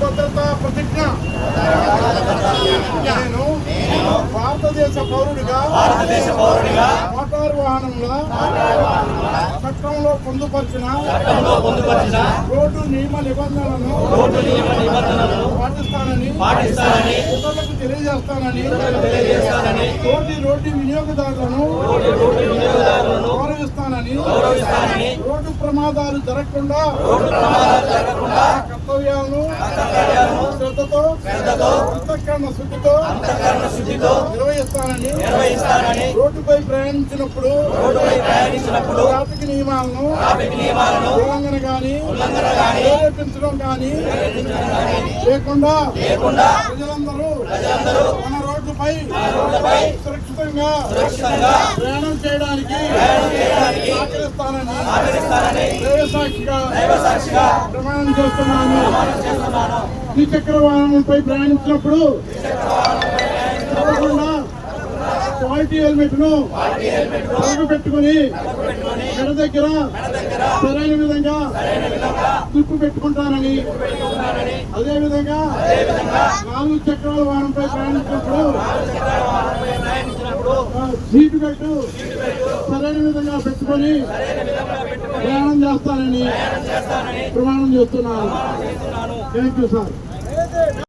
భద్రతా ప్రతిజ్ఞ నేను భారతదేశ పౌరుడిగా మోటారు వాహనంలో చట్టంలో పొందుపరిచిన రోడ్డు నియమ నిబంధనలను పాటిస్తానని ఇతరులకు తెలియజేస్తానని రోడ్డు వినియోగదారులను గౌరవిస్తానని రోడ్డు ప్రమాదాలు జరగకుండా కర్తవ్యాలను శ్రద్ధతో అంతఃకరణ శుద్ధితో నిర్వహిస్తానని రోడ్డుపై ప్రయాణించినప్పుడు ట్రాఫిక్ నియమాలను ఉల్లంఘన కానీ ప్రేరేపించడం కానీ లేకుండా ప్రజలందరూ మన రోడ్డుపై సురక్షితంగా ప్రయాణం చేయడానికి సహకరిస్తానని దైవసాక్షిగా ప్రమాణం చేస్తున్నాను. ద్విచక్ర వాహనంపై ప్రయాణించినప్పుడు తప్పకుండా క్వాలిటీ హెల్మెట్ ను పెట్టుకుని మెడ దగ్గర సరైన విధంగా తుప్పు పెట్టుకుంటానని, అదేవిధంగా 4 చక్రాల వాహనంపై ప్రయాణించినప్పుడు సీటు బెల్ట్ సరైన విధంగా పెట్టుకొని ప్రయాణం చేస్తానని ప్రమాణం చేస్తున్నాను. Thank you sir.